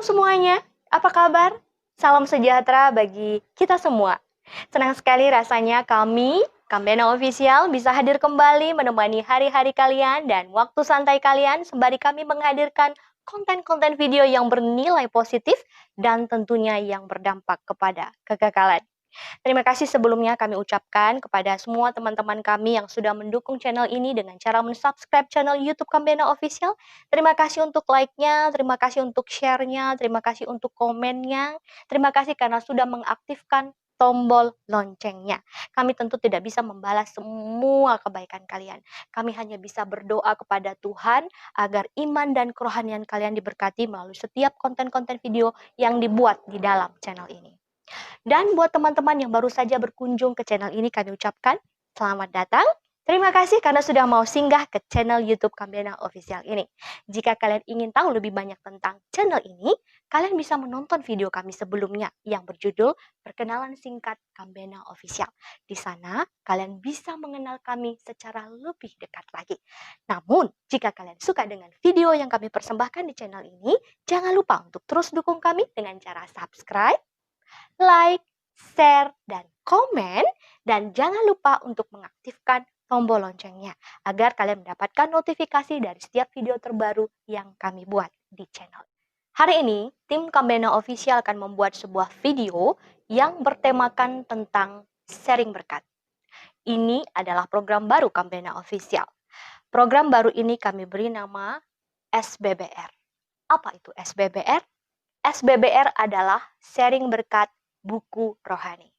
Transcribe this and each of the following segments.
semuanya, apa kabar? Salam sejahtera bagi kita semua. Senang sekali rasanya kami, Kambena Official, bisa hadir kembali menemani hari-hari kalian dan waktu santai kalian sembari kami menghadirkan konten-konten video yang bernilai positif dan tentunya yang berdampak kepada kekekalan. Terima kasih sebelumnya kami ucapkan kepada semua teman-teman kami yang sudah mendukung channel ini dengan cara mensubscribe channel YouTube Kambena Official. Terima kasih untuk like-nya, terima kasih untuk share-nya, terima kasih untuk komennya, terima kasih karena sudah mengaktifkan tombol loncengnya. Kami tentu tidak bisa membalas semua kebaikan kalian. Kami hanya bisa berdoa kepada Tuhan agar iman dan kerohanian kalian diberkati melalui setiap konten-konten video yang dibuat di dalam channel ini. Dan buat teman-teman yang baru saja berkunjung ke channel ini, kami ucapkan selamat datang. Terima kasih karena sudah mau singgah ke channel YouTube Kambena Official ini. Jika kalian ingin tahu lebih banyak tentang channel ini, kalian bisa menonton video kami sebelumnya yang berjudul Perkenalan Singkat Kambena Official. Di sana, kalian bisa mengenal kami secara lebih dekat lagi. Namun, jika kalian suka dengan video yang kami persembahkan di channel ini, jangan lupa untuk terus dukung kami dengan cara subscribe, like, share, dan komen. Dan jangan lupa untuk mengaktifkan tombol loncengnya agar kalian mendapatkan notifikasi dari setiap video terbaru yang kami buat di channel. Hari ini, tim Kambena Official akan membuat sebuah video yang bertemakan tentang sharing berkat. Ini adalah program baru Kambena Official. Program baru ini kami beri nama SBBR. Apa itu SBBR? SBBR adalah sharing berkat buku rohani.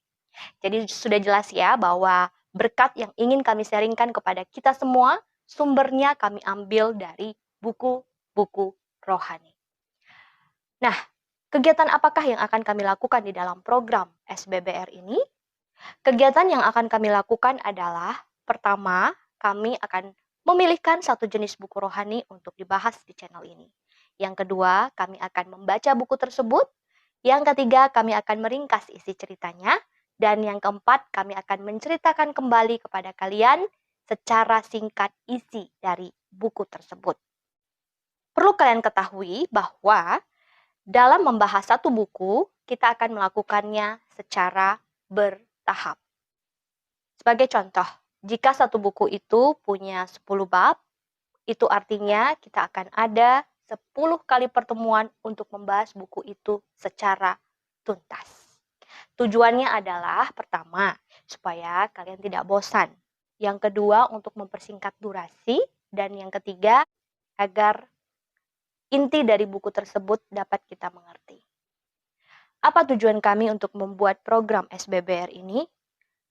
Jadi sudah jelas ya bahwa berkat yang ingin kami sharingkan kepada kita semua, sumbernya kami ambil dari buku-buku rohani. Nah, kegiatan apakah yang akan kami lakukan di dalam program SBBR ini? Kegiatan yang akan kami lakukan adalah, pertama, kami akan memilihkan satu jenis buku rohani untuk dibahas di channel ini. Yang kedua, kami akan membaca buku tersebut. Yang ketiga, kami akan meringkas isi ceritanya. Dan yang keempat, kami akan menceritakan kembali kepada kalian secara singkat isi dari buku tersebut. Perlu kalian ketahui bahwa dalam membahas satu buku, kita akan melakukannya secara bertahap. Sebagai contoh, jika satu buku itu punya 10 bab, itu artinya kita akan ada 10 kali pertemuan untuk membahas buku itu secara tuntas. Tujuannya adalah, pertama, supaya kalian tidak bosan. Yang kedua, untuk mempersingkat durasi. Dan yang ketiga, agar inti dari buku tersebut dapat kita mengerti. Apa tujuan kami untuk membuat program SBBR ini?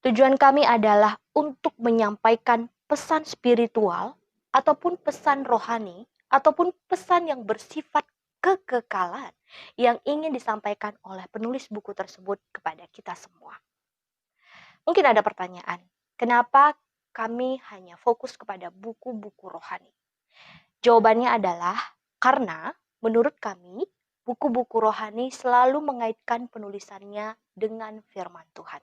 Tujuan kami adalah untuk menyampaikan pesan spiritual ataupun pesan rohani ataupun pesan yang bersifat kekekalan yang ingin disampaikan oleh penulis buku tersebut kepada kita semua. Mungkin ada pertanyaan, kenapa kami hanya fokus kepada buku-buku rohani? Jawabannya adalah karena menurut kami, buku-buku rohani selalu mengaitkan penulisannya dengan firman Tuhan.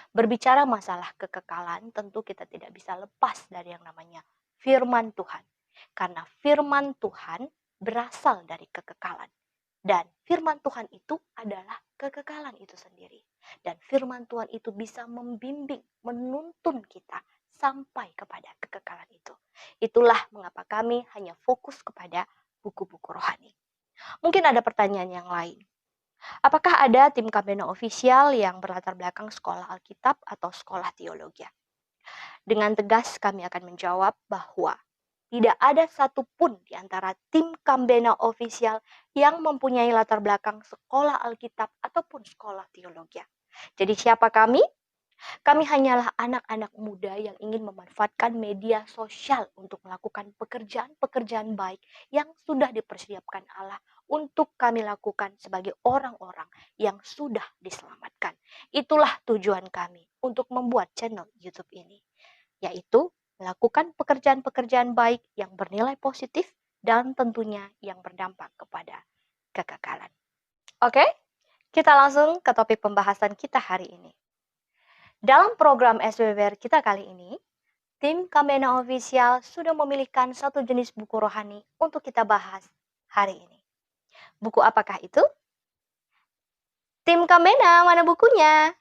Berbicara masalah kekekalan, tentu kita tidak bisa lepas dari yang namanya firman Tuhan. Karena firman Tuhan berasal dari kekekalan. Dan firman Tuhan itu adalah kekekalan itu sendiri. Dan firman Tuhan itu bisa membimbing, menuntun kita sampai kepada kekekalan itu. Itulah mengapa kami hanya fokus kepada buku-buku rohani. Mungkin ada pertanyaan yang lain. Apakah ada tim Kambena Official yang berlatar belakang sekolah Alkitab atau sekolah teologi? Dengan tegas kami akan menjawab bahwa tidak ada satupun di antara tim Kambena Official yang mempunyai latar belakang sekolah Alkitab ataupun sekolah teologi. Jadi siapa kami? Kami hanyalah anak-anak muda yang ingin memanfaatkan media sosial untuk melakukan pekerjaan-pekerjaan baik yang sudah dipersiapkan Allah untuk kami lakukan sebagai orang-orang yang sudah diselamatkan. Itulah tujuan kami untuk membuat channel YouTube ini, yaitu melakukan pekerjaan-pekerjaan baik yang bernilai positif dan tentunya yang berdampak kepada kekekalan. Oke, kita langsung ke topik pembahasan kita hari ini. Dalam program SBBR kita kali ini, tim Kambena Official sudah memilihkan satu jenis buku rohani untuk kita bahas hari ini. Buku apakah itu? Tim Kambena, mana bukunya?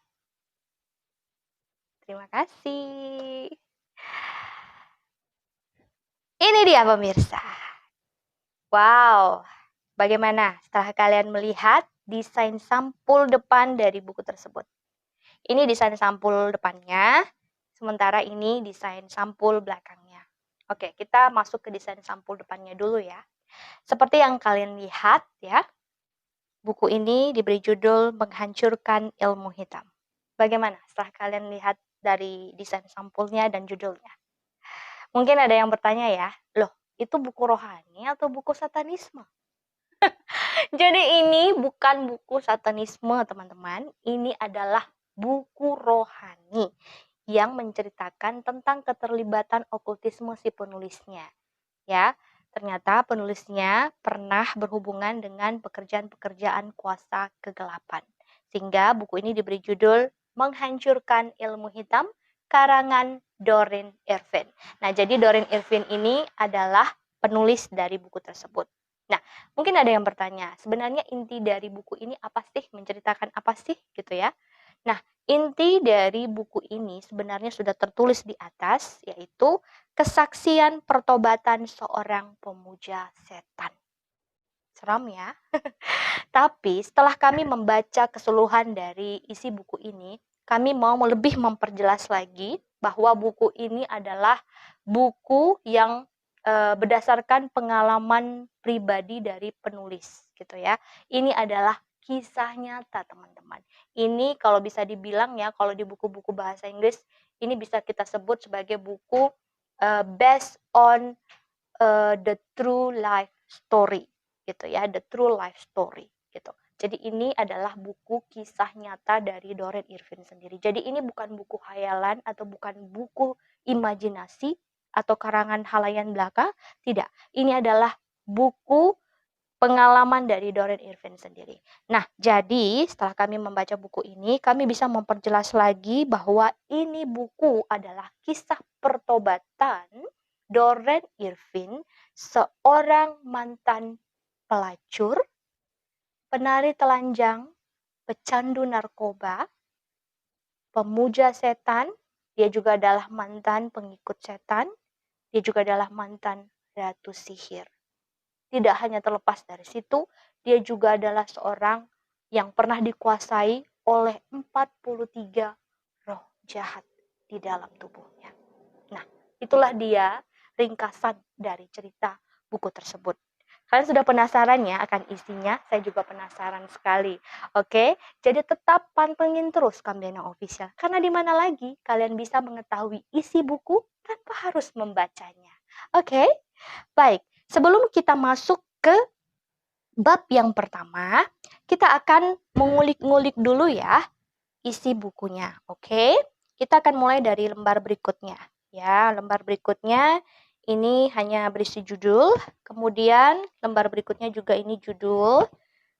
Terima kasih. Ini dia pemirsa. Wow, bagaimana setelah kalian melihat desain sampul depan dari buku tersebut? Ini desain sampul depannya, sementara ini desain sampul belakangnya. Oke, kita masuk ke desain sampul depannya dulu ya. Seperti yang kalian lihat ya, buku ini diberi judul Menghancurkan Ilmu Hitam. Bagaimana setelah kalian lihat dari desain sampulnya dan judulnya? Mungkin ada yang bertanya ya, loh itu buku rohani atau buku satanisme? Jadi ini bukan buku satanisme teman-teman, ini adalah buku rohani yang menceritakan tentang keterlibatan okultisme si penulisnya. Ya, ternyata penulisnya pernah berhubungan dengan pekerjaan-pekerjaan kuasa kegelapan. Sehingga buku ini diberi judul Menghancurkan Ilmu Hitam, karangan Doreen Irvin. Nah, jadi Doreen Irvin ini adalah penulis dari buku tersebut. Nah, mungkin ada yang bertanya, sebenarnya inti dari buku ini apa sih? Menceritakan apa sih? Gitu ya. Nah, inti dari buku ini sebenarnya sudah tertulis di atas, yaitu kesaksian pertobatan seorang pemuja setan. Seram ya. Tapi setelah kami membaca keseluruhan dari isi buku ini, kami mau lebih memperjelas lagi bahwa buku ini adalah buku yang berdasarkan pengalaman pribadi dari penulis gitu ya. Ini adalah kisah nyata teman-teman. Ini kalau bisa dibilang ya, kalau di buku-buku bahasa Inggris ini bisa kita sebut sebagai buku based on the true life story gitu ya, the true life story gitu. Jadi ini adalah buku kisah nyata dari Doreen Irvin sendiri. Jadi ini bukan buku khayalan atau bukan buku imajinasi atau karangan halayan belaka, tidak. Ini adalah buku pengalaman dari Doreen Irvin sendiri. Nah, jadi setelah kami membaca buku ini, kami bisa memperjelas lagi bahwa ini buku adalah kisah pertobatan Doreen Irvin, seorang mantan pelacur, penari telanjang, pecandu narkoba, pemuja setan, dia juga adalah mantan pengikut setan, dia juga adalah mantan ratu sihir. Tidak hanya terlepas dari situ, dia juga adalah seorang yang pernah dikuasai oleh 43 roh jahat di dalam tubuhnya. Nah, itulah dia ringkasan dari cerita buku tersebut. Kalian sudah penasaran ya akan isinya? Saya juga penasaran sekali. Oke, jadi tetap pantengin terus Kambena Official. Karena di mana lagi kalian bisa mengetahui isi buku tanpa harus membacanya. Oke, baik. Sebelum kita masuk ke bab yang pertama, kita akan mengulik-ngulik dulu ya isi bukunya. Oke, kita akan mulai dari lembar berikutnya. Ya, lembar berikutnya ini hanya berisi judul, kemudian lembar berikutnya juga ini judul,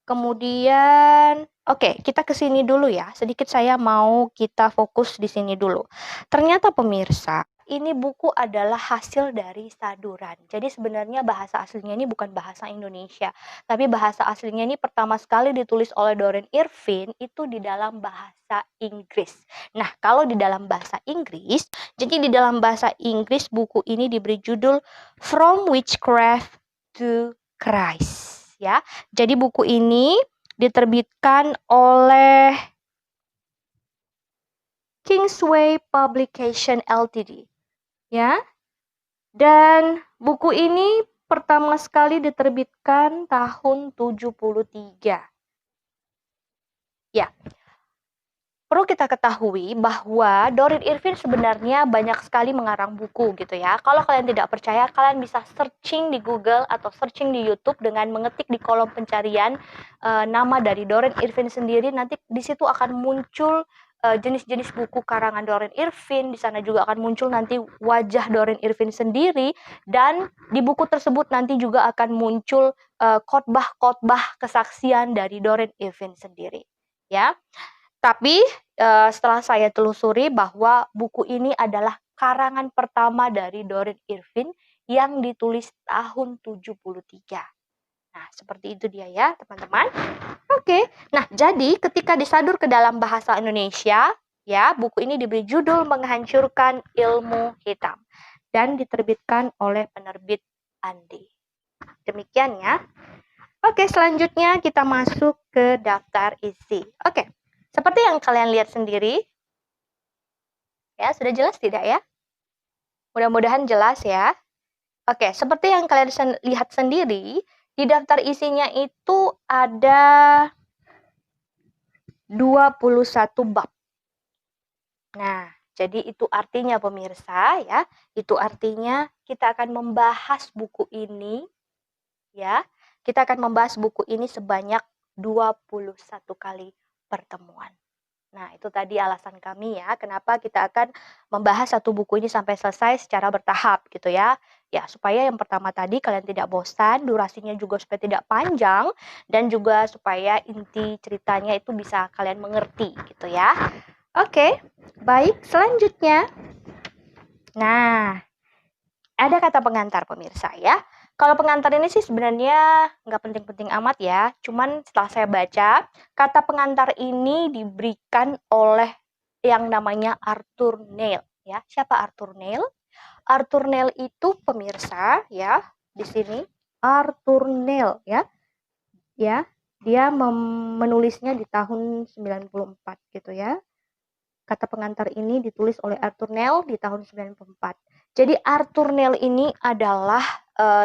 kemudian oke, kita ke sini dulu ya. Sedikit saya mau kita fokus di sini dulu. Ternyata pemirsa, ini buku adalah hasil dari saduran. Jadi sebenarnya bahasa aslinya ini bukan bahasa Indonesia, tapi bahasa aslinya ini pertama sekali ditulis oleh Doreen Irvin itu di dalam bahasa Inggris. Nah, kalau di dalam bahasa Inggris, jadi di dalam bahasa Inggris buku ini diberi judul From Witchcraft to Christ, ya. Jadi buku ini diterbitkan oleh Kingsway Publication Ltd. Ya. Dan buku ini pertama sekali diterbitkan tahun 73. Ya. Perlu kita ketahui bahwa Doreen Irvin sebenarnya banyak sekali mengarang buku gitu ya. Kalau kalian tidak percaya, kalian bisa searching di Google atau searching di YouTube dengan mengetik di kolom pencarian nama dari Doreen Irvin sendiri. Nanti di situ akan muncul jenis-jenis buku karangan Doreen Irvin. Di sana juga akan muncul nanti wajah Doreen Irvin sendiri. Dan di buku tersebut nanti juga akan muncul khotbah-khotbah kesaksian dari Doreen Irvin sendiri. Ya. Tapi setelah saya telusuri bahwa buku ini adalah karangan pertama dari Doreen Irvin yang ditulis tahun 73. Nah, seperti itu dia ya, teman-teman. Oke. Nah, jadi ketika disadur ke dalam bahasa Indonesia, ya, buku ini diberi judul Menghancurkan Ilmu Hitam dan diterbitkan oleh penerbit Andi. Demikian ya. Oke, selanjutnya kita masuk ke daftar isi. Oke. Seperti yang kalian lihat sendiri, ya, sudah jelas tidak ya? Mudah-mudahan jelas ya. Oke, seperti yang kalian lihat sendiri, di daftar isinya itu ada 21 bab. Nah, jadi itu artinya pemirsa ya, itu artinya kita akan membahas buku ini ya. Kita akan membahas buku ini sebanyak 21 kali pertemuan. Nah, itu tadi alasan kami ya, kenapa kita akan membahas satu buku ini sampai selesai secara bertahap gitu ya. Ya, supaya yang pertama tadi kalian tidak bosan, durasinya juga supaya tidak panjang, dan juga supaya inti ceritanya itu bisa kalian mengerti gitu ya. Oke, baik, selanjutnya. Nah, ada kata pengantar pemirsa ya. Kalau pengantar ini sih sebenarnya nggak penting-penting amat ya. Cuman setelah saya baca, kata pengantar ini diberikan oleh yang namanya Arthur Neil. Ya, siapa Arthur Neil? Arthur Neil itu pemirsa ya di sini. Arthur Neil ya, ya dia menulisnya di tahun 94 gitu ya. Kata pengantar ini ditulis oleh Arthur Neil di tahun 94. Jadi Arthur Neil ini adalah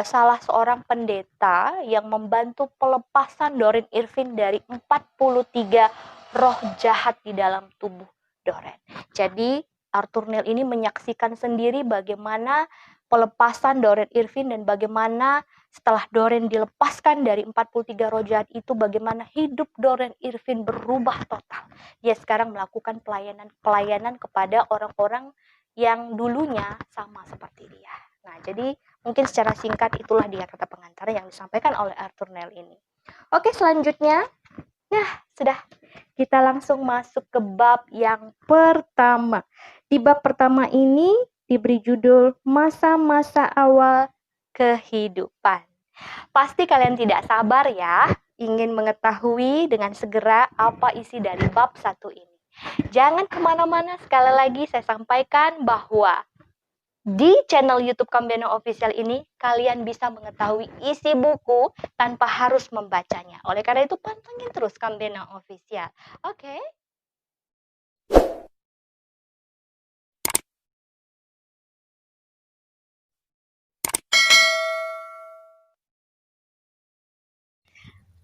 salah seorang pendeta yang membantu pelepasan Doreen Irvin dari 43 roh jahat di dalam tubuh Doreen. Jadi Arthur Neil ini menyaksikan sendiri bagaimana pelepasan Doreen Irvin dan bagaimana setelah Doreen dilepaskan dari 43 roh jahat itu, bagaimana hidup Doreen Irvin berubah total. Dia sekarang melakukan pelayanan kepada orang-orang yang dulunya sama seperti dia. Nah, jadi mungkin secara singkat itulah dia kata pengantar yang disampaikan oleh Arthur Neil ini. Oke, selanjutnya. Nah, sudah. Kita langsung masuk ke bab yang pertama. Di bab pertama ini diberi judul Masa-masa Awal Kehidupan. Pasti kalian tidak sabar ya, ingin mengetahui dengan segera apa isi dari bab 1 ini. Jangan kemana-mana, sekali lagi saya sampaikan bahwa di channel YouTube Kambena Official ini, kalian bisa mengetahui isi buku tanpa harus membacanya. Oleh karena itu, pantengin terus Kambena Official. Oke?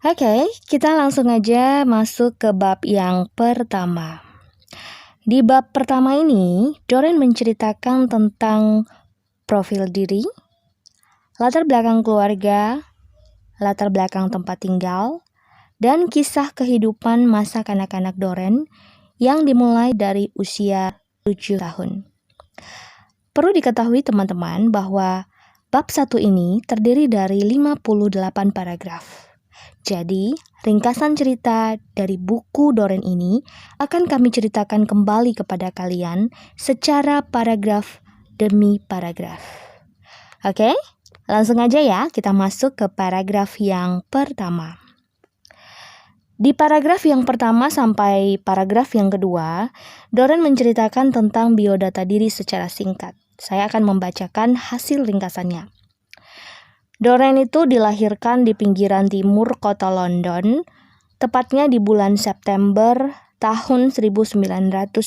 Oke, kita langsung aja masuk ke bab yang pertama. Di bab pertama ini, Doreen menceritakan tentang profil diri, latar belakang keluarga, latar belakang tempat tinggal, dan kisah kehidupan masa kanak-kanak Doreen yang dimulai dari usia 7 tahun. Perlu diketahui teman-teman bahwa bab 1 ini terdiri dari 58 paragraf. Jadi, ringkasan cerita dari buku Doreen ini akan kami ceritakan kembali kepada kalian secara paragraf demi paragraf. Oke, langsung aja ya kita masuk ke paragraf yang pertama. Di paragraf yang pertama sampai paragraf yang kedua, Doreen menceritakan tentang biodata diri secara singkat. Saya akan membacakan hasil ringkasannya. Doreen itu dilahirkan di pinggiran timur kota London, tepatnya di bulan September tahun 1939.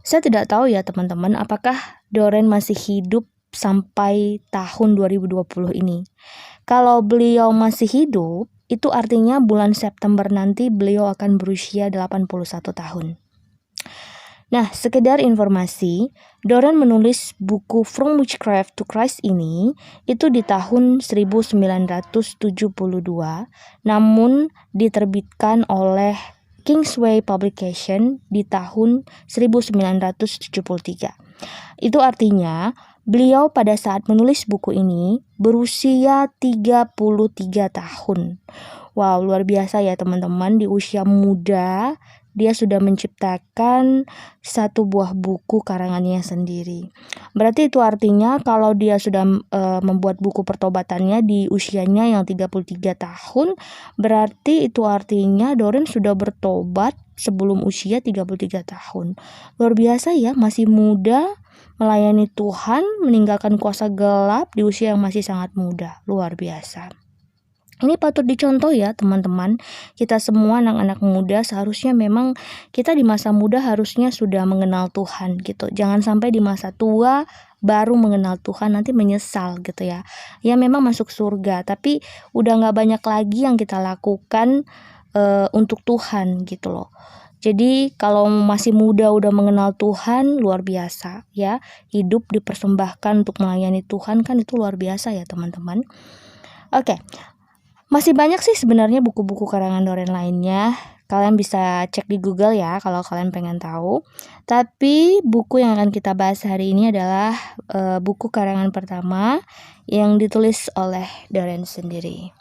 Saya tidak tahu ya teman-teman, apakah Doreen masih hidup sampai tahun 2020 ini. Kalau beliau masih hidup, itu artinya bulan September nanti beliau akan berusia 81 tahun. Nah, sekedar informasi, Doreen menulis buku From Witchcraft to Christ ini itu di tahun 1972, namun diterbitkan oleh Kingsway Publication di tahun 1973. Itu artinya, beliau pada saat menulis buku ini berusia 33 tahun. Wow, luar biasa ya teman-teman, di usia muda dia sudah menciptakan satu buah buku karangannya sendiri. Berarti itu artinya kalau dia sudah membuat buku pertobatannya di usianya yang 33 tahun, berarti itu artinya Doren sudah bertobat sebelum usia 33 tahun. Luar biasa ya, masih muda, melayani Tuhan, meninggalkan kuasa gelap di usia yang masih sangat muda. Luar biasa. Ini patut dicontoh ya teman-teman. Kita semua anak-anak muda seharusnya memang kita di masa muda harusnya sudah mengenal Tuhan gitu. Jangan sampai di masa tua baru mengenal Tuhan, nanti menyesal gitu ya. Ya memang masuk surga, tapi udah gak banyak lagi yang kita lakukan untuk Tuhan gitu loh. Jadi kalau masih muda udah mengenal Tuhan, luar biasa ya. Hidup dipersembahkan untuk melayani Tuhan, kan itu luar biasa ya teman-teman. Oke. Masih banyak sih sebenarnya buku-buku karangan Doren lainnya. Kalian bisa cek di Google ya kalau kalian pengen tahu. Tapi buku yang akan kita bahas hari ini adalah buku karangan pertama yang ditulis oleh Doren sendiri.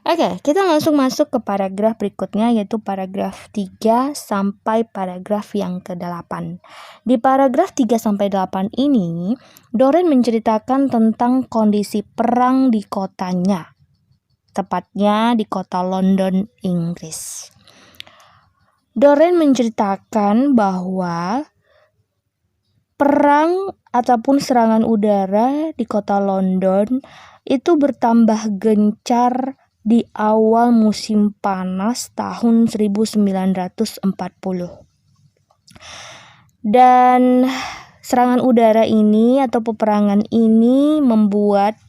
Oke, kita langsung masuk ke paragraf berikutnya, yaitu paragraf 3 sampai paragraf yang ke-8. Di paragraf 3 sampai 8 ini, Doren menceritakan tentang kondisi perang di kotanya, tepatnya di kota London, Inggris. Doren menceritakan bahwa perang ataupun serangan udara di kota London itu bertambah gencar di awal musim panas tahun 1940. Dan serangan udara ini atau peperangan ini membuat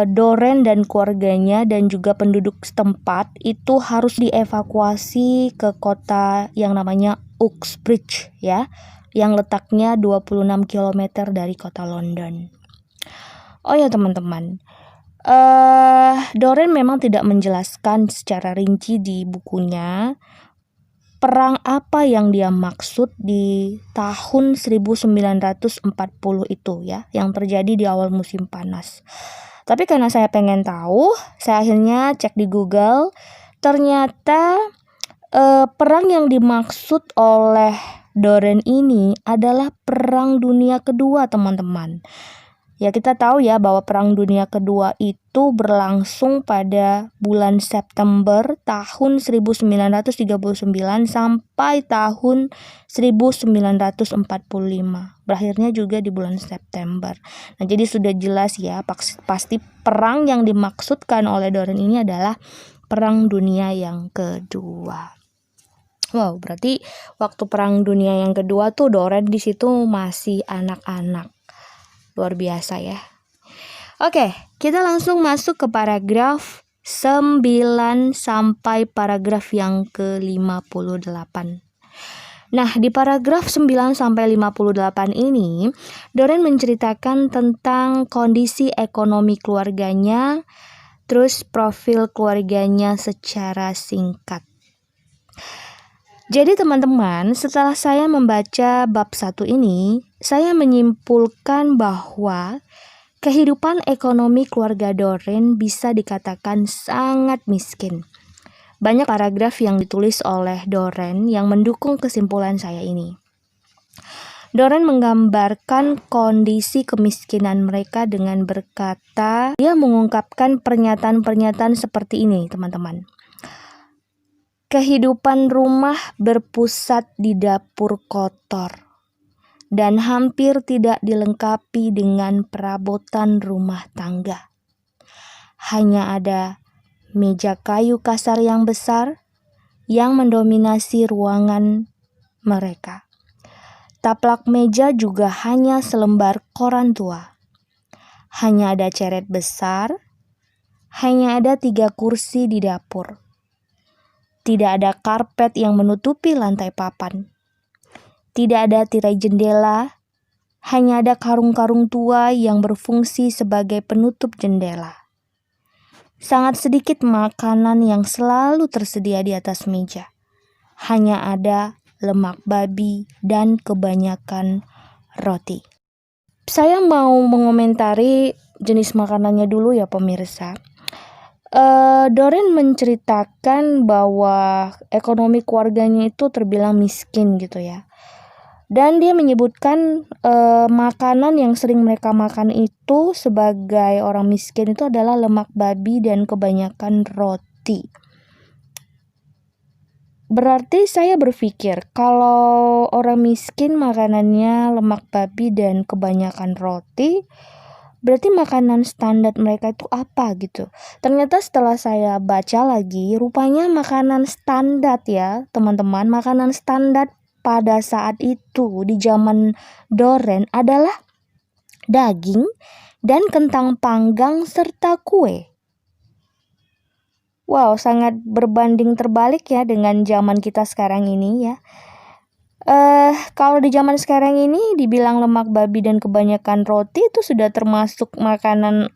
Doren dan keluarganya dan juga penduduk setempat itu harus dievakuasi ke kota yang namanya Uxbridge ya, yang letaknya 26 km dari kota London. Oh ya teman-teman, Doren memang tidak menjelaskan secara rinci di bukunya perang apa yang dia maksud di tahun 1940 itu ya, yang terjadi di awal musim panas. Tapi karena saya pengen tahu, saya akhirnya cek di Google. Ternyata perang yang dimaksud oleh Doren ini adalah Perang Dunia Kedua, teman-teman. Ya kita tahu ya bahwa Perang Dunia Kedua itu berlangsung pada bulan September tahun 1939 sampai tahun 1945. Berakhirnya juga di bulan September. Nah jadi sudah jelas ya, pasti perang yang dimaksudkan oleh Doren ini adalah Perang Dunia yang Kedua. Wow, berarti waktu Perang Dunia yang Kedua tuh Doren di situ masih anak-anak. Luar biasa ya. Oke, kita langsung masuk ke paragraf 9 sampai paragraf yang ke-58. Nah, di paragraf 9 sampai 58 ini, Doren menceritakan tentang kondisi ekonomi keluarganya, terus profil keluarganya secara singkat. Jadi teman-teman, setelah saya membaca bab 1 ini, saya menyimpulkan bahwa kehidupan ekonomi keluarga Doren bisa dikatakan sangat miskin. Banyak paragraf yang ditulis oleh Doren yang mendukung kesimpulan saya ini. Doren menggambarkan kondisi kemiskinan mereka dengan berkata, dia mengungkapkan pernyataan-pernyataan seperti ini, teman-teman. Kehidupan rumah berpusat di dapur kotor dan hampir tidak dilengkapi dengan perabotan rumah tangga. Hanya ada meja kayu kasar yang besar yang mendominasi ruangan mereka. Taplak meja juga hanya selembar koran tua. Hanya ada ceret besar, hanya ada 3 kursi di dapur. Tidak ada karpet yang menutupi lantai papan. Tidak ada tirai jendela, hanya ada karung-karung tua yang berfungsi sebagai penutup jendela. Sangat sedikit makanan yang selalu tersedia di atas meja. Hanya ada lemak babi dan kebanyakan roti. Saya mau mengomentari jenis makanannya dulu ya pemirsa. Doren menceritakan bahwa ekonomi keluarganya itu terbilang miskin gitu ya. Dan dia menyebutkan makanan yang sering mereka makan itu sebagai orang miskin itu adalah lemak babi dan kebanyakan roti. Berarti saya berpikir kalau orang miskin makanannya lemak babi dan kebanyakan roti, berarti makanan standar mereka itu apa gitu. Ternyata setelah saya baca lagi, rupanya makanan standar ya teman-teman, makanan standar pada saat itu di zaman Doren adalah daging dan kentang panggang serta kue. Wow, sangat berbanding terbalik ya dengan zaman kita sekarang ini ya. Kalau di zaman sekarang ini dibilang lemak babi dan kebanyakan roti itu sudah termasuk makanan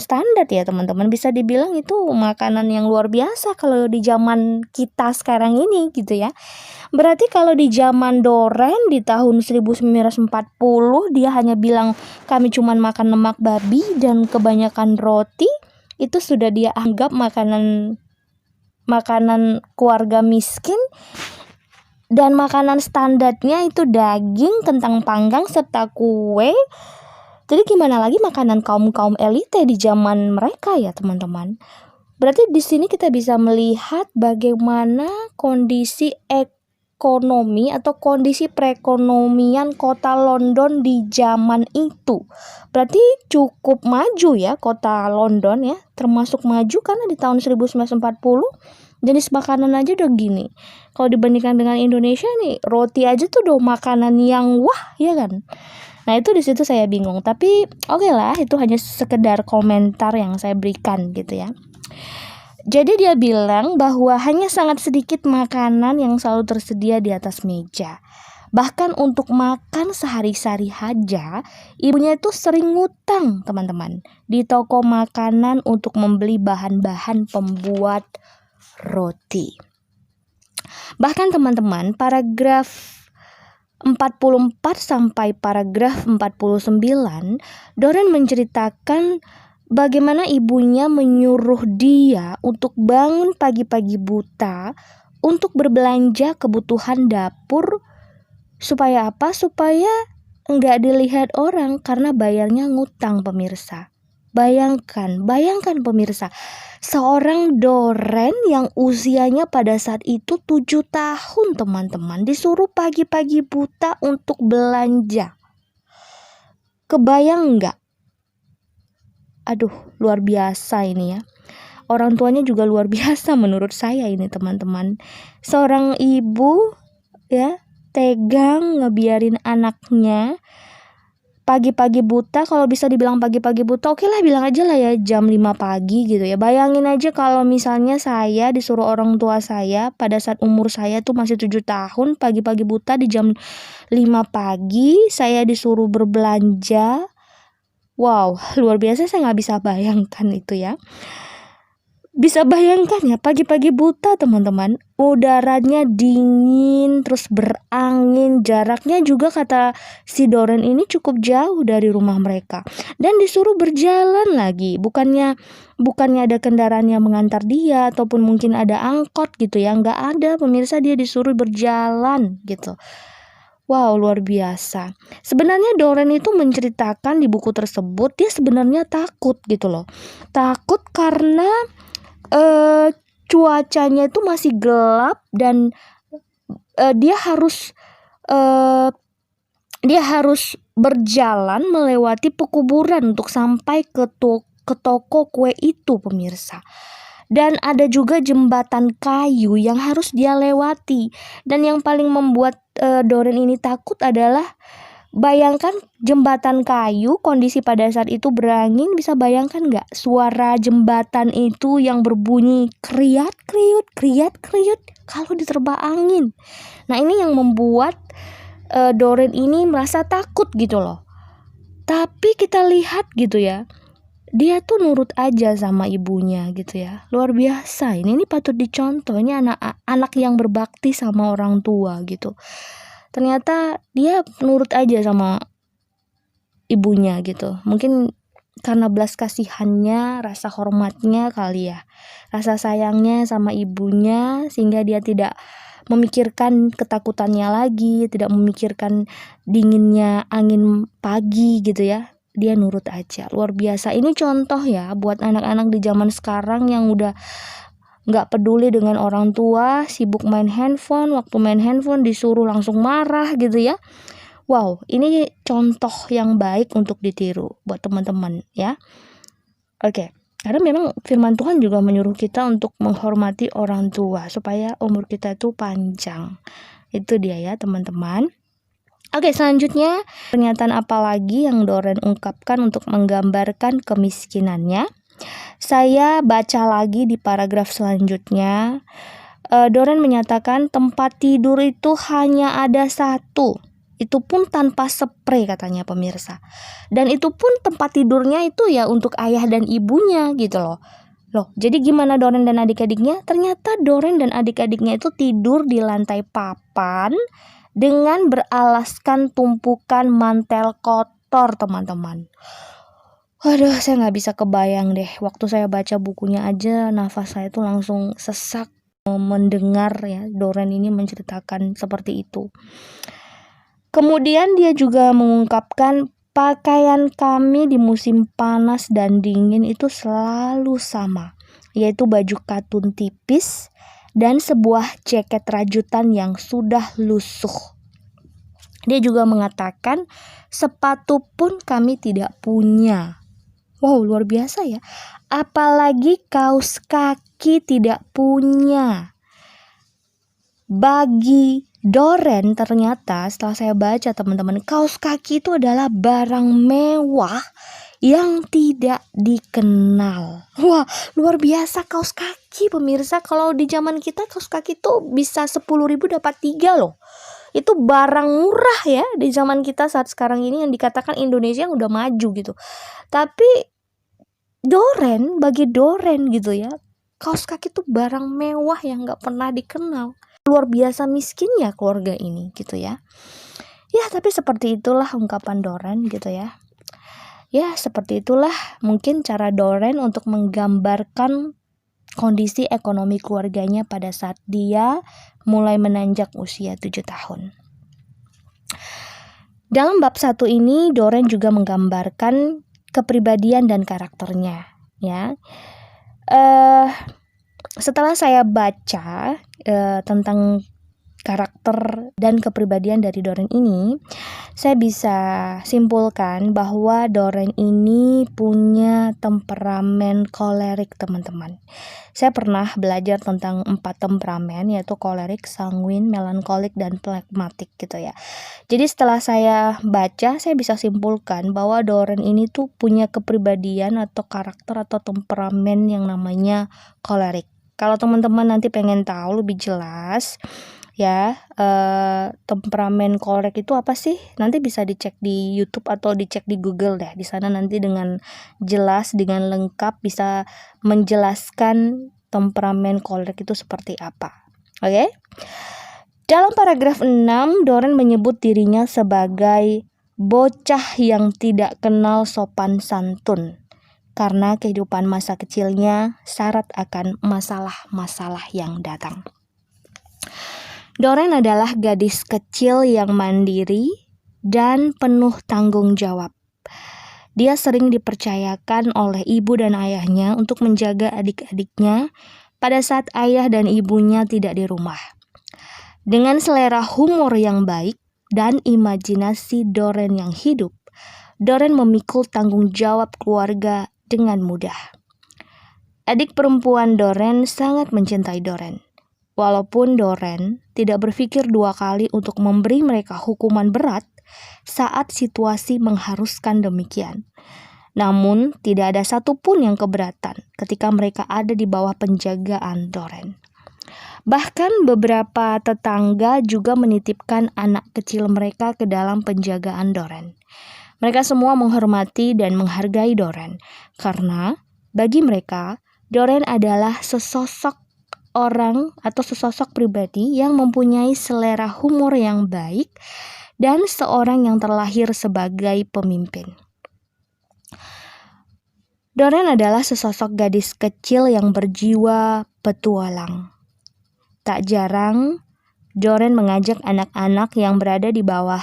standar ya teman-teman. Bisa dibilang itu makanan yang luar biasa kalau di zaman kita sekarang ini gitu ya. Berarti kalau di zaman Doren di tahun 1940 dia hanya bilang kami cuma makan lemak babi dan kebanyakan roti, itu sudah dia anggap makanan keluarga miskin. Dan makanan standarnya itu daging, kentang panggang, serta kue. Jadi gimana lagi makanan kaum elite di zaman mereka ya teman-teman. Berarti di sini kita bisa melihat bagaimana kondisi ekonomi atau kondisi perekonomian kota London di zaman itu. Berarti cukup maju ya kota London ya, termasuk maju karena di tahun 1940 jenis makanan aja udah gini. Kalau dibandingkan dengan Indonesia nih, roti aja tuh udah makanan yang wah ya kan. Nah itu di situ saya bingung. Tapi oke lah, itu hanya sekedar komentar yang saya berikan gitu ya. Jadi dia bilang bahwa hanya sangat sedikit makanan yang selalu tersedia di atas meja. Bahkan untuk makan sehari-hari aja, ibunya itu sering ngutang teman-teman di toko makanan untuk membeli bahan-bahan pembuat roti. Bahkan teman-teman, paragraf 44 sampai paragraf 49, Doren menceritakan bagaimana ibunya menyuruh dia untuk bangun pagi-pagi buta untuk berbelanja kebutuhan dapur. Supaya apa? Supaya enggak dilihat orang karena bayarnya ngutang pemirsa. Bayangkan pemirsa, seorang Doren yang usianya pada saat itu 7 tahun teman-teman disuruh pagi-pagi buta untuk belanja. Kebayang enggak? Aduh, luar biasa ini ya. Orang tuanya juga luar biasa menurut saya ini teman-teman. Seorang ibu ya tegang ngebiarin anaknya pagi-pagi buta. Kalau bisa dibilang pagi-pagi buta, oke lah bilang aja lah ya jam 5 pagi gitu ya. Bayangin aja kalau misalnya saya disuruh orang tua saya pada saat umur saya tuh masih 7 tahun, pagi-pagi buta di jam 5 pagi saya disuruh berbelanja. Wow, luar biasa, saya nggak bisa bayangkan itu ya. Bisa bayangkan ya, pagi-pagi buta teman-teman, udaranya dingin, terus berangin, jaraknya juga kata si Doren ini cukup jauh dari rumah mereka. Dan disuruh berjalan lagi, bukannya ada kendaraan yang mengantar dia, ataupun mungkin ada angkot gitu ya, nggak ada pemirsa, dia disuruh berjalan gitu. Wow, luar biasa. Sebenarnya Doren itu menceritakan di buku tersebut, dia sebenarnya takut gitu loh. Takut karena cuacanya itu masih gelap dan dia harus berjalan melewati pekuburan untuk sampai ke toko kue itu pemirsa. Dan ada juga jembatan kayu yang harus dia lewati. Dan yang paling membuat Doren ini takut adalah bayangkan jembatan kayu, kondisi pada saat itu berangin, bisa bayangkan nggak suara jembatan itu yang berbunyi kriat-kriut kalau diterpa angin. Nah ini yang membuat Doren ini merasa takut gitu loh. Tapi kita lihat gitu ya, dia tuh nurut aja sama ibunya gitu ya. Luar biasa, ini patut dicontoh. Ini anak yang berbakti sama orang tua gitu. Ternyata dia nurut aja sama ibunya gitu. Mungkin karena belas kasihannya, rasa hormatnya kali ya, rasa sayangnya sama ibunya, sehingga dia tidak memikirkan ketakutannya lagi, tidak memikirkan dinginnya angin pagi gitu ya. Dia nurut aja. Luar biasa. Ini contoh ya buat anak-anak di zaman sekarang yang udah nggak peduli dengan orang tua, sibuk main handphone, waktu main handphone disuruh langsung marah gitu ya. Wow, ini contoh yang baik untuk ditiru buat teman-teman ya. Oke, karena memang firman Tuhan juga menyuruh kita untuk menghormati orang tua supaya umur kita itu panjang. Itu dia ya teman-teman. Oke, selanjutnya pernyataan apa lagi yang Doren ungkapkan untuk menggambarkan kemiskinannya? Saya baca lagi di paragraf selanjutnya. Doren menyatakan tempat tidur itu hanya ada satu. Itu pun tanpa spray katanya pemirsa. Dan itu pun tempat tidurnya itu ya untuk ayah dan ibunya gitu loh. Jadi gimana Doren dan adik-adiknya? Ternyata Doren dan adik-adiknya itu tidur di lantai papan dengan beralaskan tumpukan mantel kotor, teman-teman. Waduh, saya nggak bisa kebayang deh. Waktu saya baca bukunya aja, nafas saya tuh langsung sesak mendengar ya Doren ini menceritakan seperti itu. Kemudian dia juga mengungkapkan pakaian kami di musim panas dan dingin itu selalu sama, yaitu baju katun tipis dan sebuah jaket rajutan yang sudah lusuh. Dia juga mengatakan sepatu pun kami tidak punya. Wow, luar biasa ya. Apalagi kaos kaki tidak punya. Bagi Doren ternyata setelah saya baca teman-teman, kaos kaki itu adalah barang mewah yang tidak dikenal. Wah, luar biasa kaos kaki pemirsa. Kalau di zaman kita kaos kaki itu bisa 10.000 dapat 3 loh. Itu barang murah ya di zaman kita saat sekarang ini yang dikatakan Indonesia yang udah maju gitu. Tapi bagi Doren gitu ya, kaos kaki itu barang mewah yang gak pernah dikenal. Luar biasa miskinnya keluarga ini gitu ya. Ya, tapi seperti itulah ungkapan Doren gitu ya. Ya, seperti itulah mungkin cara Doren untuk menggambarkan kondisi ekonomi keluarganya pada saat dia mulai menanjak usia 7 tahun. Dalam bab 1 ini, Doren juga menggambarkan kepribadian dan karakternya ya. Setelah saya baca tentang karakter dan kepribadian dari Doren ini, saya bisa simpulkan bahwa Doren ini punya temperamen kolerik, teman-teman. Saya pernah belajar tentang 4 temperamen, yaitu kolerik, sanguin, melankolik, dan plekmatik gitu ya. Jadi setelah saya baca, saya bisa simpulkan bahwa Doren ini tuh punya kepribadian atau karakter atau temperamen yang namanya kolerik. Kalau teman-teman nanti pengen tahu lebih jelas ya, temperamen kolerik itu apa sih? Nanti bisa dicek di YouTube atau dicek di Google deh. Di sana nanti dengan jelas, dengan lengkap bisa menjelaskan temperamen kolerik itu seperti apa. Oke? Dalam paragraf 6, Doren menyebut dirinya sebagai bocah yang tidak kenal sopan santun karena kehidupan masa kecilnya syarat akan masalah-masalah yang datang. Doren adalah gadis kecil yang mandiri dan penuh tanggung jawab. Dia sering dipercayakan oleh ibu dan ayahnya untuk menjaga adik-adiknya pada saat ayah dan ibunya tidak di rumah. Dengan selera humor yang baik dan imajinasi Doren yang hidup, Doren memikul tanggung jawab keluarga dengan mudah. Adik perempuan Doren sangat mencintai Doren. Walaupun Doren tidak berpikir 2 kali untuk memberi mereka hukuman berat saat situasi mengharuskan demikian. Namun, tidak ada satupun yang keberatan ketika mereka ada di bawah penjagaan Doren. Bahkan beberapa tetangga juga menitipkan anak kecil mereka ke dalam penjagaan Doren. Mereka semua menghormati dan menghargai Doren, karena bagi mereka, Doren adalah sesosok orang atau sesosok pribadi yang mempunyai selera humor yang baik dan seorang yang terlahir sebagai pemimpin. Doren adalah sesosok gadis kecil yang berjiwa petualang. Tak jarang, Doren mengajak anak-anak yang berada di bawah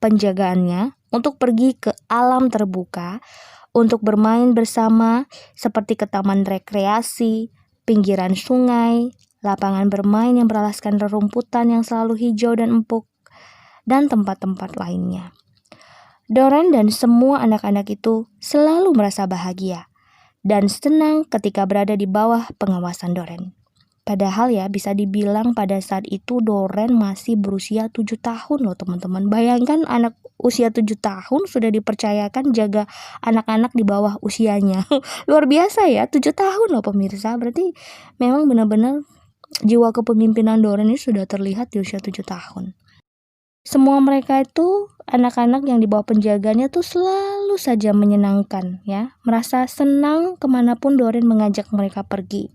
penjagaannya untuk pergi ke alam terbuka untuk bermain bersama seperti ke taman rekreasi, pinggiran sungai, lapangan bermain yang beralaskan rerumputan yang selalu hijau dan empuk, dan tempat-tempat lainnya. Doren dan semua anak-anak itu selalu merasa bahagia dan senang ketika berada di bawah pengawasan Doren. Padahal ya bisa dibilang pada saat itu Doren masih berusia 7 tahun loh teman-teman. Bayangkan anak usia 7 tahun sudah dipercayakan jaga anak-anak di bawah usianya. Luar biasa ya, 7 tahun loh pemirsa. Berarti memang benar-benar jiwa kepemimpinan Doren ini sudah terlihat di usia 7 tahun. Semua mereka itu anak-anak yang di bawah penjaganya tuh selalu saja menyenangkan ya. Merasa senang kemanapun Doren mengajak mereka pergi.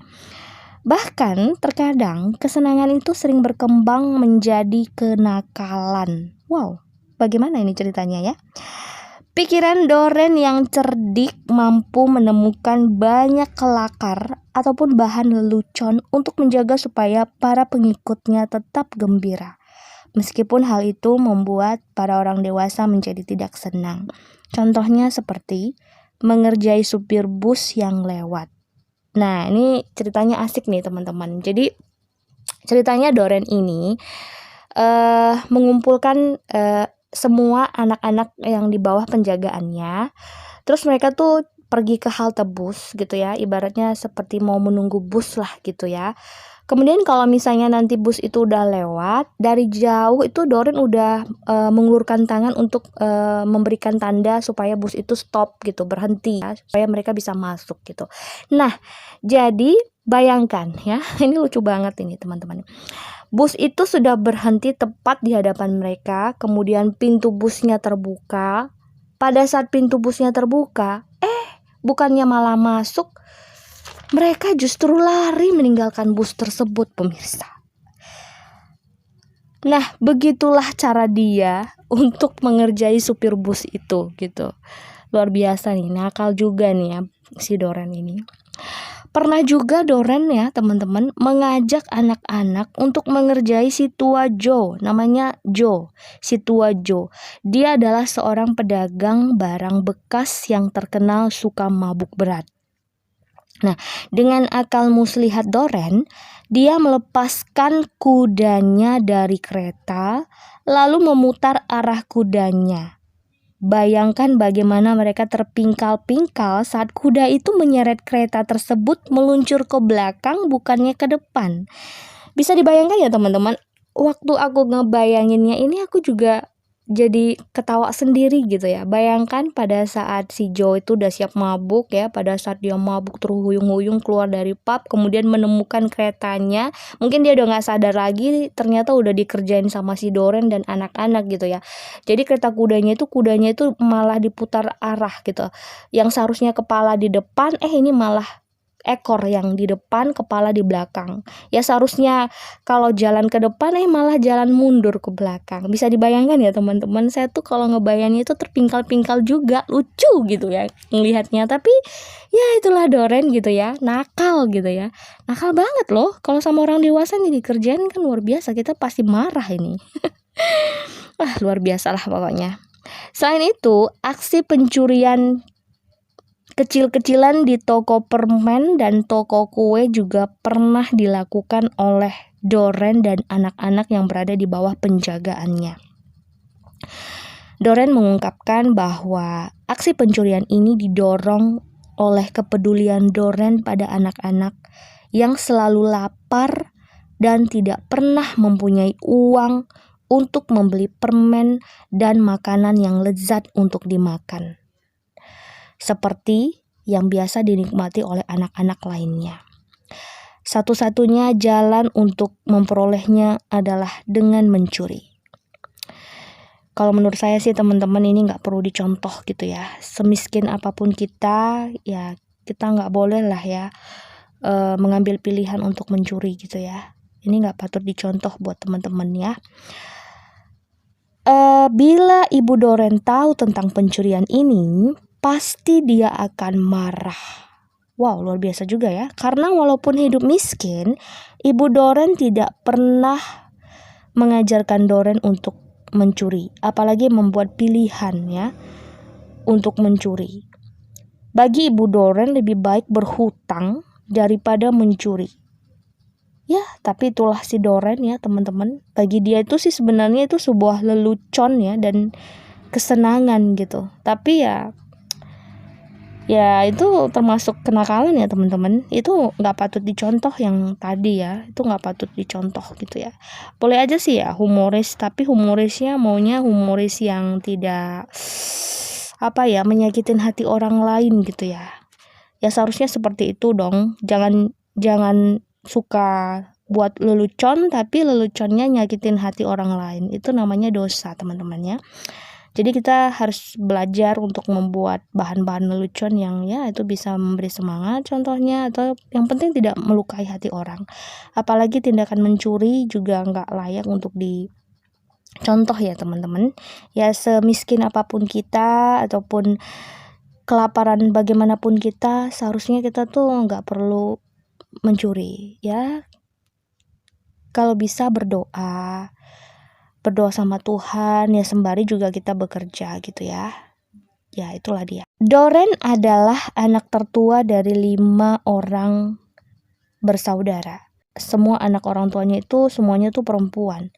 Bahkan terkadang kesenangan itu sering berkembang menjadi kenakalan. Wow, bagaimana ini ceritanya ya? Pikiran Doren yang cerdik mampu menemukan banyak kelakar ataupun bahan lelucon untuk menjaga supaya para pengikutnya tetap gembira. Meskipun hal itu membuat para orang dewasa menjadi tidak senang. Contohnya seperti mengerjai supir bus yang lewat. Nah, ini ceritanya asik nih teman-teman. Jadi ceritanya Doren ini mengumpulkan semua anak-anak yang di bawah penjagaannya. Terus mereka tuh pergi ke halte bus gitu ya. Ibaratnya seperti mau menunggu bus lah gitu ya. Kemudian kalau misalnya nanti bus itu udah lewat, dari jauh itu Doren udah mengulurkan tangan untuk memberikan tanda supaya bus itu stop gitu, berhenti ya, supaya mereka bisa masuk gitu. Nah, jadi bayangkan ya, ini lucu banget ini teman-teman. Bus itu sudah berhenti tepat di hadapan mereka, kemudian pintu busnya terbuka. Pada saat pintu busnya terbuka, bukannya malah masuk, mereka justru lari meninggalkan bus tersebut, pemirsa. Nah, begitulah cara dia untuk mengerjai supir bus itu gitu. Luar biasa nih, nakal juga nih ya si Doren ini. Pernah juga Doren ya teman-teman mengajak anak-anak untuk mengerjai si tua Joe, namanya Joe, si tua Joe. Dia adalah seorang pedagang barang bekas yang terkenal suka mabuk berat. Nah, dengan akal muslihat Doren, dia melepaskan kudanya dari kereta, lalu memutar arah kudanya. Bayangkan bagaimana mereka terpingkal-pingkal saat kuda itu menyeret kereta tersebut meluncur ke belakang bukannya ke depan. Bisa dibayangkan ya teman-teman, waktu aku ngebayanginnya ini aku juga jadi ketawa sendiri gitu ya. Bayangkan pada saat si Joe itu udah siap mabuk ya, pada saat dia mabuk terhuyung-huyung keluar dari pub, kemudian menemukan keretanya, mungkin dia udah gak sadar lagi, ternyata udah dikerjain sama si Doren dan anak-anak gitu ya. Jadi kereta kudanya itu malah diputar arah gitu, yang seharusnya kepala di depan, ini malah ekor yang di depan, kepala di belakang. Ya seharusnya kalau jalan ke depan malah jalan mundur ke belakang. Bisa dibayangkan ya teman-teman, saya tuh kalau ngebayangin itu terpingkal-pingkal juga, lucu gitu ya ngelihatnya. Tapi ya itulah Doren gitu ya, nakal gitu ya. Nakal banget loh, kalau sama orang dewasa nih dikerjain kan luar biasa, kita pasti marah ini. Wah, luar biasa lah pokoknya. Selain itu, aksi pencurian kecil-kecilan di toko permen dan toko kue juga pernah dilakukan oleh Doren dan anak-anak yang berada di bawah penjagaannya. Doren mengungkapkan bahwa aksi pencurian ini didorong oleh kepedulian Doren pada anak-anak yang selalu lapar dan tidak pernah mempunyai uang untuk membeli permen dan makanan yang lezat untuk dimakan, seperti yang biasa dinikmati oleh anak-anak lainnya. Satu-satunya jalan untuk memperolehnya adalah dengan mencuri. Kalau menurut saya sih teman-teman ini gak perlu dicontoh gitu ya. Semiskin apapun kita, ya kita gak boleh lah ya mengambil pilihan untuk mencuri gitu ya. Ini gak patut dicontoh buat teman-teman ya. Bila Ibu Doren tahu tentang pencurian ini, pasti dia akan marah. Wow, luar biasa juga ya. Karena walaupun hidup miskin, Ibu Doren tidak pernah mengajarkan Doren untuk mencuri, apalagi membuat pilihan ya untuk mencuri. Bagi Ibu Doren lebih baik berhutang daripada mencuri. Ya, tapi itulah si Doren ya teman-teman. Bagi dia itu sih sebenarnya itu sebuah lelucon ya dan kesenangan gitu. Tapi ya itu termasuk kenakalan ya teman-teman. Itu nggak patut dicontoh yang tadi ya. Itu nggak patut dicontoh gitu ya. Boleh aja sih ya humoris, tapi humorisnya maunya humoris yang tidak menyakitin hati orang lain gitu ya. Ya seharusnya seperti itu dong. Jangan suka buat lelucon tapi leluconnya nyakitin hati orang lain. Itu namanya dosa teman-teman ya. Jadi kita harus belajar untuk membuat bahan-bahan lelucon yang ya itu bisa memberi semangat contohnya, atau yang penting tidak melukai hati orang. Apalagi tindakan mencuri juga nggak layak untuk dicontoh ya teman-teman. Ya semiskin apapun kita ataupun kelaparan bagaimanapun kita, seharusnya kita tuh nggak perlu mencuri ya. Kalau bisa berdoa sama Tuhan ya, sembari juga kita bekerja gitu ya. Ya itulah dia. Doren adalah anak tertua dari 5 orang bersaudara. Semua anak orang tuanya itu semuanya tuh perempuan.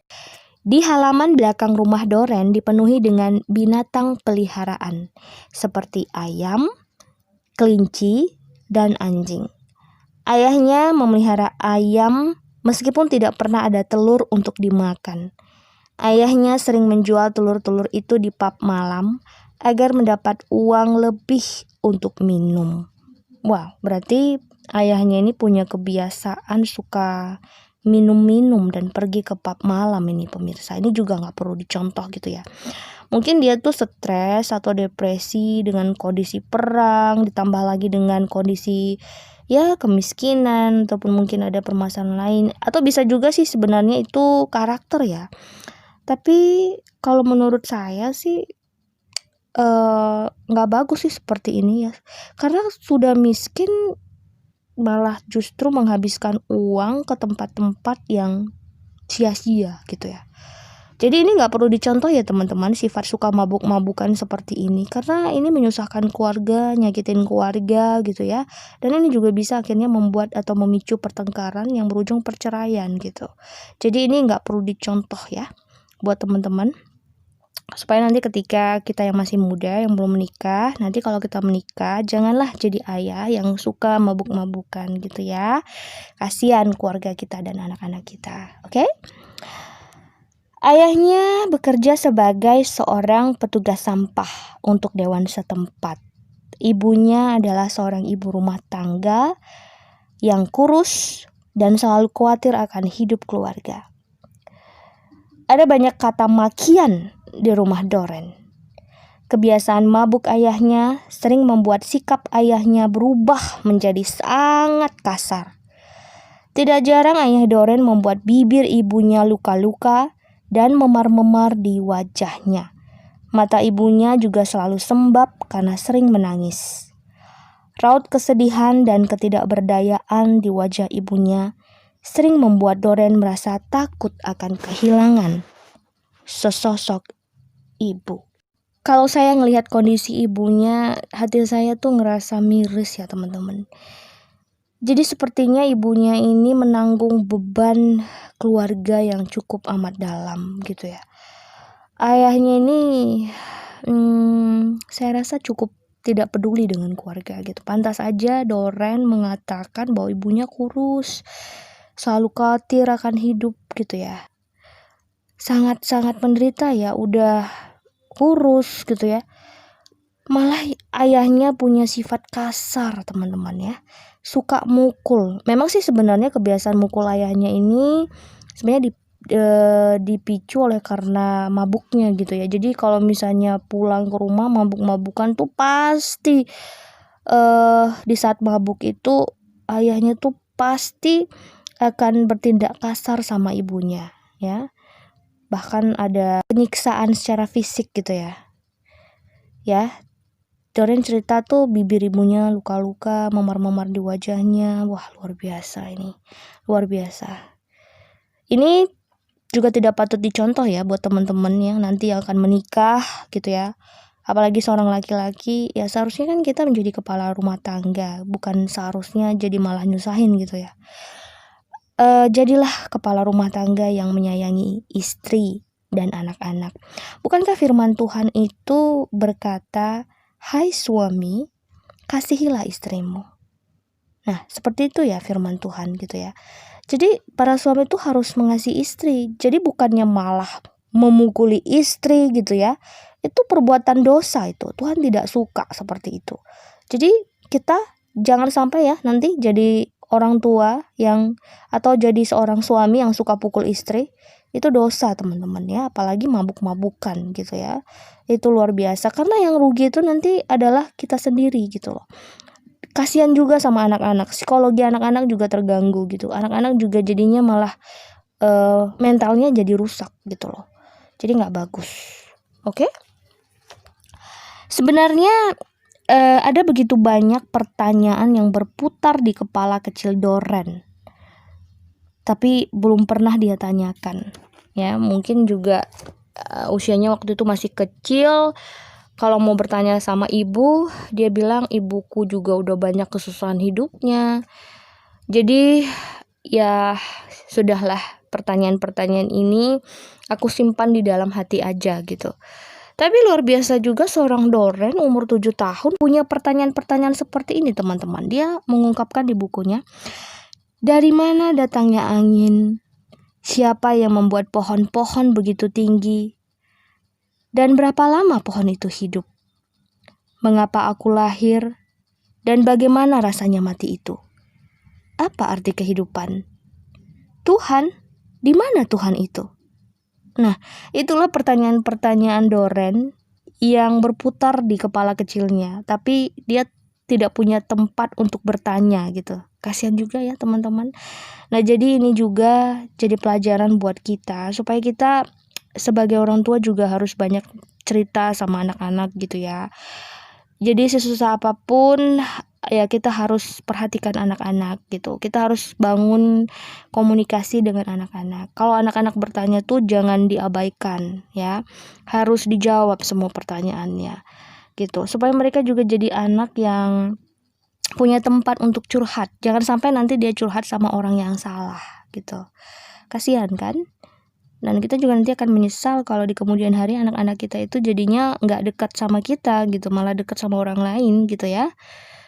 Di halaman belakang rumah Doren dipenuhi dengan binatang peliharaan seperti ayam, kelinci, dan anjing. Ayahnya memelihara ayam meskipun tidak pernah ada telur untuk dimakan. Ayahnya sering menjual telur-telur itu di pub malam agar mendapat uang lebih untuk minum. Wow, berarti ayahnya ini punya kebiasaan suka minum-minum dan pergi ke pub malam ini pemirsa. Ini juga nggak perlu dicontoh gitu ya. Mungkin dia tuh stres atau depresi dengan kondisi perang, ditambah lagi dengan kondisi ya kemiskinan, ataupun mungkin ada permasalahan lain. Atau bisa juga sih sebenarnya itu karakter ya. Tapi kalau menurut saya sih nggak bagus sih seperti ini ya. Karena sudah miskin malah justru menghabiskan uang ke tempat-tempat yang sia-sia gitu ya. Jadi ini nggak perlu dicontoh ya teman-teman, sifat suka mabuk-mabukan seperti ini. Karena ini menyusahkan keluarga, nyakitin keluarga gitu ya. Dan ini juga bisa akhirnya membuat atau memicu pertengkaran yang berujung perceraian gitu. Jadi ini nggak perlu dicontoh ya buat teman-teman, supaya nanti ketika kita yang masih muda yang belum menikah, nanti kalau kita menikah janganlah jadi ayah yang suka mabuk-mabukan gitu ya. Kasihan keluarga kita dan anak-anak kita. Oke? Ayahnya bekerja sebagai seorang petugas sampah untuk dewan setempat. Ibunya adalah seorang ibu rumah tangga yang kurus dan selalu khawatir akan hidup keluarga. Ada banyak kata makian di rumah Doren. Kebiasaan mabuk ayahnya sering membuat sikap ayahnya berubah menjadi sangat kasar. Tidak jarang ayah Doren membuat bibir ibunya luka-luka dan memar-memar di wajahnya. Mata ibunya juga selalu sembab karena sering menangis. Raut kesedihan dan ketidakberdayaan di wajah ibunya sering membuat Doren merasa takut akan kehilangan sesosok ibu. Kalau saya ngelihat kondisi ibunya, hati saya tuh ngerasa miris ya teman-teman. Jadi sepertinya ibunya ini menanggung beban keluarga yang cukup amat dalam gitu ya. Ayahnya ini saya rasa cukup tidak peduli dengan keluarga gitu. Pantas aja Doren mengatakan bahwa ibunya kurus, selalu khawatir akan hidup gitu ya. Sangat-sangat menderita ya, udah kurus gitu ya. Malah ayahnya punya sifat kasar teman-teman ya. Suka mukul. Memang sih sebenarnya kebiasaan mukul ayahnya ini sebenarnya dipicu oleh karena mabuknya gitu ya. Jadi kalau misalnya pulang ke rumah mabuk-mabukan tuh pasti di saat mabuk itu ayahnya tuh pasti akan bertindak kasar sama ibunya ya. Bahkan ada penyiksaan secara fisik gitu ya. Ya. Doren cerita tuh bibir ibunya luka-luka, memar-memar di wajahnya. Wah, luar biasa ini. Luar biasa. Ini juga tidak patut dicontoh ya buat teman-teman yang nanti akan menikah gitu ya. Apalagi seorang laki-laki, ya seharusnya kan kita menjadi kepala rumah tangga, bukan seharusnya jadi malah nyusahin gitu ya. Jadilah kepala rumah tangga yang menyayangi istri dan anak-anak. Bukankah firman Tuhan itu berkata, "Hai suami, kasihilah istrimu." Nah, seperti itu ya firman Tuhan gitu ya. Jadi para suami itu harus mengasihi istri. Jadi bukannya malah memukuli istri gitu ya. Itu perbuatan dosa itu. Tuhan tidak suka seperti itu. Jadi kita jangan sampai ya nanti jadi orang tua yang atau jadi seorang suami yang suka pukul istri. Itu dosa teman-teman ya, apalagi mabuk-mabukan gitu ya. Itu luar biasa karena yang rugi itu nanti adalah kita sendiri gitu loh. Kasihan juga sama anak-anak, psikologi anak-anak juga terganggu gitu. Anak-anak juga jadinya malah mentalnya jadi rusak gitu loh. Jadi nggak bagus. Oke? Sebenarnya ada begitu banyak pertanyaan yang berputar di kepala kecil Doren, tapi belum pernah dia tanyakan. Ya, mungkin juga usianya waktu itu masih kecil. Kalau mau bertanya sama ibu, dia bilang ibuku juga udah banyak kesusahan hidupnya. Jadi ya sudahlah, pertanyaan-pertanyaan ini aku simpan di dalam hati aja gitu. Tapi luar biasa juga seorang Doren umur 7 tahun punya pertanyaan-pertanyaan seperti ini teman-teman. Dia mengungkapkan di bukunya, dari mana datangnya angin? Siapa yang membuat pohon-pohon begitu tinggi? Dan berapa lama pohon itu hidup? Mengapa aku lahir? Dan bagaimana rasanya mati itu? Apa arti kehidupan? Tuhan, di mana Tuhan itu? Nah, itulah pertanyaan-pertanyaan Doren yang berputar di kepala kecilnya, tapi dia tidak punya tempat untuk bertanya gitu. Kasihan juga ya teman-teman. Nah, jadi ini juga jadi pelajaran buat kita supaya kita sebagai orang tua juga harus banyak cerita sama anak-anak gitu ya. Jadi sesusah apapun ya kita harus perhatikan anak-anak gitu. Kita harus bangun komunikasi dengan anak-anak. Kalau anak-anak bertanya tuh jangan diabaikan ya. Harus dijawab semua pertanyaannya gitu. Supaya mereka juga jadi anak yang punya tempat untuk curhat. Jangan sampai nanti dia curhat sama orang yang salah gitu. Kasihan kan? Dan kita juga nanti akan menyesal kalau di kemudian hari anak-anak kita itu jadinya nggak dekat sama kita gitu, malah dekat sama orang lain gitu ya.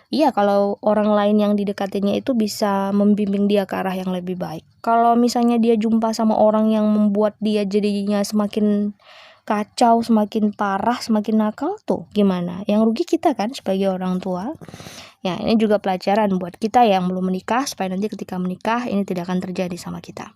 Iya, kalau orang lain yang didekatinya itu bisa membimbing dia ke arah yang lebih baik. Kalau misalnya dia jumpa sama orang yang membuat dia jadinya semakin kacau, semakin parah, semakin nakal tuh gimana? Yang rugi kita kan sebagai orang tua. Ya, ini juga pelajaran buat kita yang belum menikah supaya nanti ketika menikah ini tidak akan terjadi sama kita.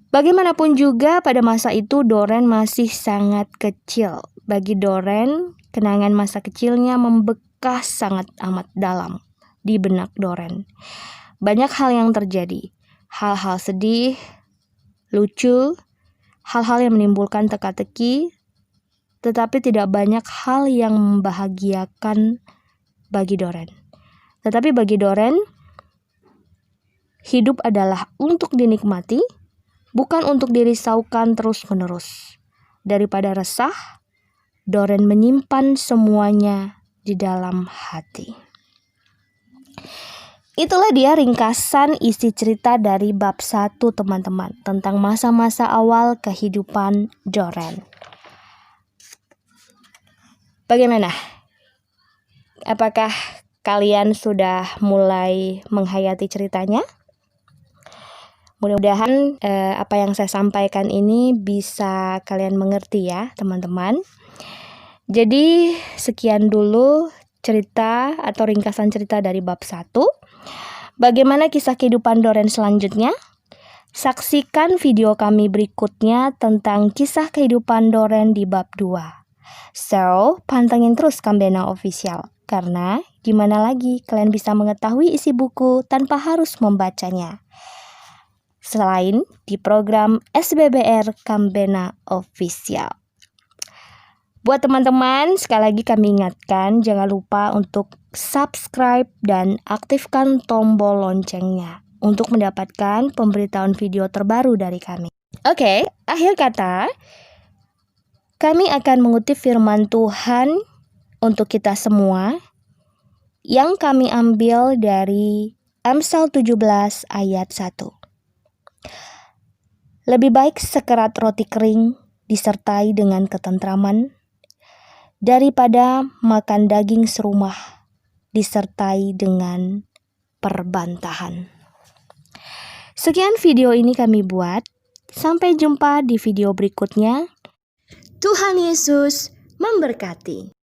Bagaimanapun juga pada masa itu Doren masih sangat kecil. Bagi Doren, kenangan masa kecilnya membekas sangat amat dalam di benak Doren. Banyak hal yang terjadi. Hal-hal sedih, lucu, hal-hal yang menimbulkan teka-teki, tetapi tidak banyak hal yang membahagiakan bagi Doren. Tetapi bagi Doren, hidup adalah untuk dinikmati, bukan untuk dirisaukan terus-menerus. Daripada resah, Doren menyimpan semuanya di dalam hati. Itulah dia ringkasan isi cerita dari bab 1 teman-teman, tentang masa-masa awal kehidupan Doren. Bagaimana? Apakah kalian sudah mulai menghayati ceritanya? Mudah-mudahan apa yang saya sampaikan ini bisa kalian mengerti ya teman-teman. Jadi sekian dulu cerita atau ringkasan cerita dari bab 1. Bagaimana kisah kehidupan Doren selanjutnya? Saksikan video kami berikutnya tentang kisah kehidupan Doren di bab 2. So, pantengin terus Kambena Official. Karena gimana lagi kalian bisa mengetahui isi buku tanpa harus membacanya. Selain di program SBBR Kambena Official. Buat teman-teman, sekali lagi kami ingatkan, jangan lupa untuk subscribe dan aktifkan tombol loncengnya untuk mendapatkan pemberitahuan video terbaru dari kami. Oke, akhir kata, kami akan mengutip firman Tuhan untuk kita semua yang kami ambil dari Amsal 17 ayat 1. Lebih baik sekerat roti kering disertai dengan ketentraman daripada makan daging serumah disertai dengan perbantahan. Sekian video ini kami buat. Sampai jumpa di video berikutnya. Tuhan Yesus memberkati.